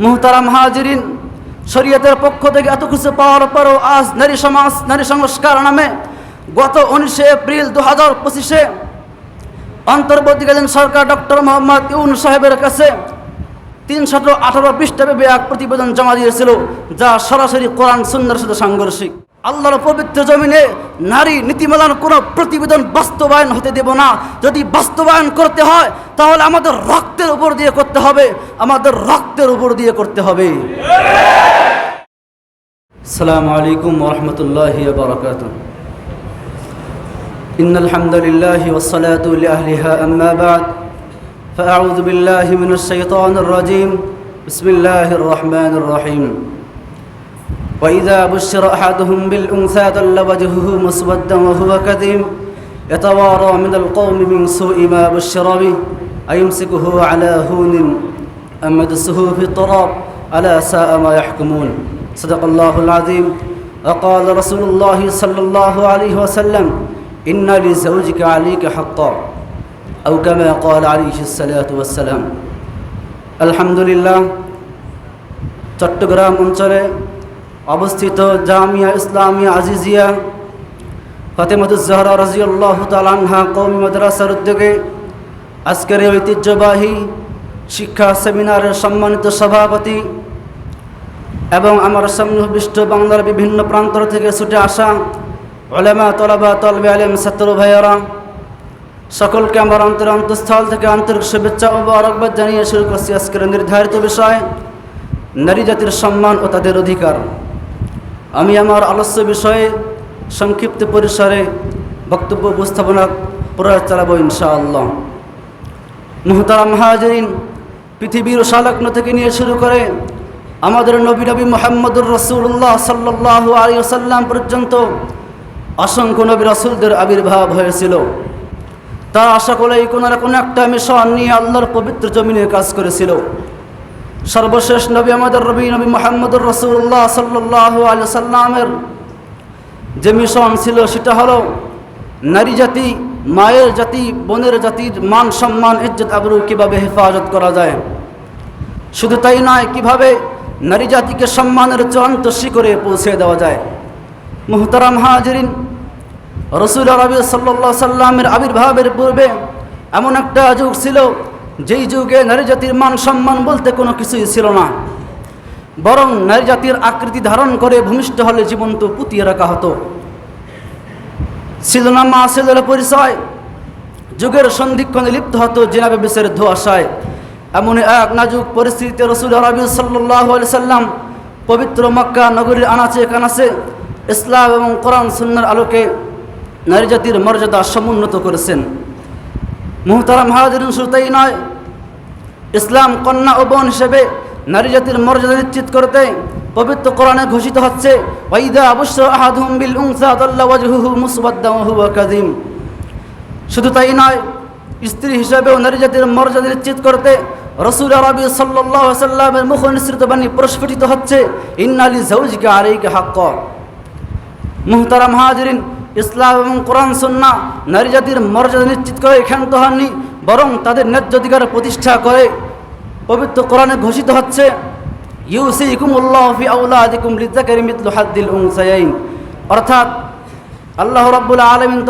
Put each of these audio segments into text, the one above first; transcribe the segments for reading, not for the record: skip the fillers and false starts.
মুহতারাম হাজিরিন, শরীয়তের পক্ষ থেকে এত কিছু পাওয়ার পরও আজ নারী সমাজ নারী সংস্কার নামে গত 19 এপ্রিল 2025-এ অন্তর্বর্তীকালীন সরকার ডক্টর মোহাম্মদ ইউনূস সাহেবের কাছে 318 পৃষ্ঠাব্যাপী এক প্রতিবেদন জমা দিয়েছিল, যা সরাসরি কোরআন সুন্নাহর সাথে সাংঘর্ষিক। আল্লাহর পবিত্র জমিনে নারী নীতিমালার কোনো প্রতিবেদন বাস্তবায়ন হতে দেব না। যদি বাস্তবায়ন করতে হয় তাহলে আমাদের রক্তের উপর দিয়ে করতে হবে, আমাদের রক্তের উপর দিয়ে করতে হবে। আসসালামু আলাইকুম ওয়া রাহমাতুল্লাহি ওয়া বারাকাতুহু। ইন্নাল হামদুলিল্লাহি ওয়াস সালাতু লিআহলিহা আম্মা বা'দ। فأعوذ بالله من الشيطان الرجيم. بسم الله الرحمن الرحيم. وإذا بشر أحدهم بالأنثى ظل وجهه مسودا وهو كظيم يتوارى من القوم من سوء ما بشر به أيمسكه على هون أم يدسه في التراب ألا ساء ما يحكمون. صدق الله العظيم. وقال رسول الله صلى الله عليه وسلم إن لزوجك عليك حقا أو كما قال عليه الصلاة والسلام. الحمد لله. চট্টগ্রাম অঞ্চলে অবস্থিত জামিয়া ইসলামিয়া আজিজিয়া ফাতেমাতুজ জাহরা রাদিয়াল্লাহু তাআলা আনহা কওমি মাদ্রাসার উদ্যোগে আজকের এই ঐতিহ্যবাহী শিক্ষা সেমিনারের সম্মানিত সভাপতি এবং আমার সামনে উপবিষ্ট বাংলার বিভিন্ন প্রান্ত থেকে ছুটে আসা উলামা, তলাবা, তালবে আলেম, ছাত্র ভাইয়েরা, সকলকে আমার অন্তঃস্থল থেকে আন্তরিক শুভেচ্ছা ও মোবারকবাদ জানিয়ে শুরু করছি আজকের নির্ধারিত বিষয়, নারী জাতির সম্মান ও তাদের অধিকার। আমি আমার আলোচ্য বিষয়ে সংক্ষিপ্ত পরিসরে বক্তব্য উপস্থাপনা প্রয়াস চালাবো ইনশাআল্লাহ। মুহতারাম হাজিরিন, পৃথিবীর সালগ্ন থেকে নিয়ে শুরু করে আমাদের নবী মুহাম্মদুর রাসূলুল্লাহ সাল্লাল্লাহু আলাইহি ওয়াসাল্লাম পর্যন্ত অসংখ্য নবী রাসূলদের আবির্ভাব হয়েছিল। তারা সকলেই কোনো না কোনো একটা মিশন নিয়ে আল্লাহর পবিত্র জমিনে কাজ করেছিল। সর্বশেষ নবী আমাদের নবী মুহাম্মদুর রাসূলুল্লাহ সাল্লাল্লাহু আলাইহি ওয়াসাল্লামের যে মিশন ছিল সেটা হলো নারী জাতি, মায়ের জাতি, বোনের জাতির মান সম্মান, ইজ্জত আবরু কীভাবে হেফাজত করা যায়। শুধু তাই নয়, কীভাবে নারী জাতিকে সম্মানের চূড়ান্ত শিখরে পৌঁছে দেওয়া যায়। মুহতারাম হাজিরিন, রাসূল আরবি সাল্লাল্লাহু আলাইহি সাল্লামের আবির্ভাবের পূর্বে এমন একটা যুগ ছিল যেই যুগে নারী জাতির মান সম্মান বলতে কোনো কিছুই ছিল না, বরং নারী জাতির আকৃতি ধারণ করে ভূমিষ্ঠ হলে জীবন্ত পুঁতিয়ে রাখা হতো। ছিল না মা ছেলের পরিচয়, যুগের সন্ধিক্ষণে লিপ্ত হতো জিনাবে বিষের ধোঁয়াশায়। এমন এক নাজুক পরিস্থিতিতে রাসূল আরবি সাল্লাল্লাহু আলাইহি সাল্লাম পবিত্র মক্কা নগরীর আনাচে কানাচে ইসলাম এবং কোরআন সুন্নাহর আলোকে নারী জাতির মর্যাদা সমুন্নত করেছেন। মুহতারাম হাজিরিন, শুধুই নয়, ইসলাম কন্যা ও বোন হিসেবে নারী জাতির মর্যাদা নিশ্চিত করতে পবিত্র কোরআনে ঘোষিত হচ্ছে ওয়াইদা বুশরা আহাদুহুম বিল উনসা যাল্লা ওয়াজহুহু মুসওয়াদ্দান ওয়া হুয়া কাযীম। শুধু তাই নয়, স্ত্রী হিসেবেও নারী জাতির মর্যাদা নিশ্চিত করতে রাসূল আরবি সাল্লাল্লাহু আলাইহি সাল্লামের মুখ নিঃসৃত বাণী প্রস্ফুটিত হচ্ছে ইন্না লিজাওজিকা আলাইকা হাক্কা। মুহতারাম হাজিরিন, ইসলাম এবং কোরআন সুন্নাহ নারী জাতির মর্যাদা নিশ্চিত করে ক্ষান্ত হননি, বরং তাদের ন্যায্য অধিকার প্রতিষ্ঠা করে পবিত্র কোরআনে ঘোষিত হচ্ছে ইউসিকুমুল্লাহু ফি আওলাদিকুম লিযাকারি মিথলু হাদ্দিল উনসায়াইন। অর্থাৎ আল্লাহ রাব্বুল আলামিন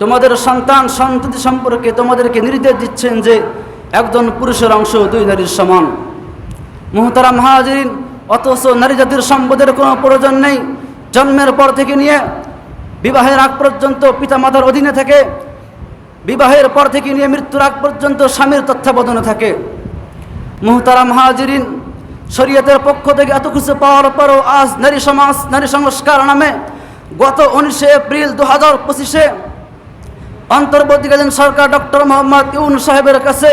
তোমাদের সন্তান সন্ততি সম্পর্কে তোমাদেরকে নির্দেশ দিচ্ছেন যে একজন পুরুষের অংশ দুই নারীর সমান। মুহতারাম হাজিরিন, অথচ নারী জাতির সম্পদের কোনো প্রয়োজন নেই। জন্মের পর থেকে নিয়ে বিবাহের আগ পর্যন্ত পিতামাতার অধীনে থাকে, বিবাহের পর থেকে নিয়ে মৃত্যুর আগ পর্যন্ত স্বামীর তত্ত্বাবধানে থাকে। মুহতারাম হাজিরিন, শরীয়তের পক্ষ থেকে এত কিছু পাওয়ার পরও আজ নারী সমাজ নারী সংস্কার নামে গত 19 এপ্রিল 2025-এ অন্তর্বর্তীকালীন সরকার ডক্টর মোহাম্মদ ইউনূস সাহেবের কাছে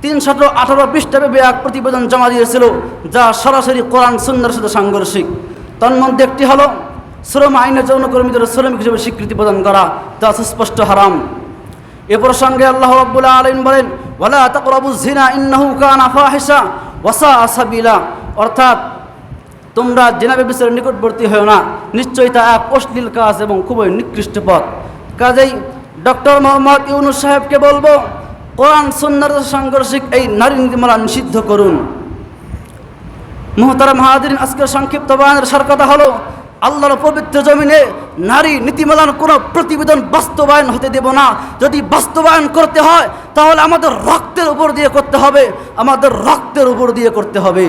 318 পৃষ্ঠাব্যাপী এক প্রতিবেদন জমা দিয়েছিল, যা সরাসরি কোরআন সুন্নাহর সাথে সাংঘর্ষিক। তন্মধ্যে একটি হলো শ্রম আইনে যৌনকর্মীদের শ্রমিক হিসেবে স্বীকৃতি প্রদান করা, যা সুস্পষ্ট হারাম। এ প্রসঙ্গে আল্লাহ রাব্বুল আলামিন বলেন ওয়ালা তাকরাবুজ জিনা ইন্নাহু কানা ফাহিশা ওয়া সাআ সাবিলা। অর্থাৎ তোমরা জিনা ব্যভিচারের নিকটবর্তী হও না, নিশ্চয়ই তা এক অশ্লীল কাজ এবং খুবই নিকৃষ্ট পথ। কাজেই ডক্টর মোহাম্মদ ইউনূস সাহেবকে বলবো, কোরআন সুন্নাহর সাংঘর্ষিক এই নারী নীতিমালা নিষিদ্ধ করুন। মুহতারাম হাজিরিন, আজকের সংক্ষিপ্ত বয়ানের সার কথা হলো, আল্লাহর পবিত্র জমিনে নারী নীতিমালার কোনো প্রতিবেদন বাস্তবায়ন হতে দেব না। যদি বাস্তবায়ন করতে হয় তাহলে আমাদের রক্তের উপর দিয়ে করতে হবে, আমাদের রক্তের উপর দিয়ে করতে হবে।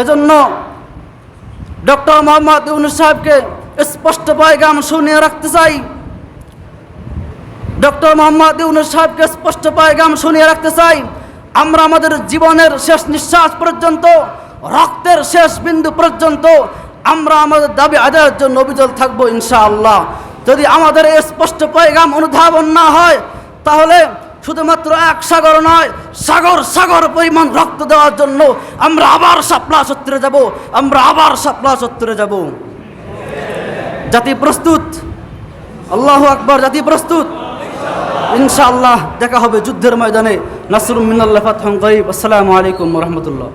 এজন্য ডক্টর মোহাম্মদ ইউনূস সাহেবকে স্পষ্ট পয়গাম শুনিয়ে রাখতে চাই। ডক্টর মোহাম্মদ ইউনূস সাহেবকে স্পষ্ট পয়গাম শুনিয়ে রাখতে চাই, আমরা আমাদের জীবনের শেষ নিঃশ্বাস পর্যন্ত, রক্তের শেষ বিন্দু পর্যন্ত আমরা আমাদের দাবি আদায়ের জন্য অবিচল থাকবো ইনশাআল্লাহ। যদি আমাদের এই স্পষ্ট পয়গাম অনুধাবন না হয় তাহলে শুধুমাত্র এক সাগর নয়, সাগর সাগর পরিমাণ রক্ত দেওয়ার জন্য আমরা আবার শাপলা চত্বরে যাব, আমরা আবার শাপলা চত্বরে যাব। জাতি প্রস্তুত? আল্লাহু আকবার। জাতি প্রস্তুত? ইনশাআল্লাহ দেখা হবে যুদ্ধের ময়দানে। নাসরুম মিনাল্লাহি ফাতহুন করিব। আসসালামু আলাইকুম ওয়া রাহমাতুল্লাহ।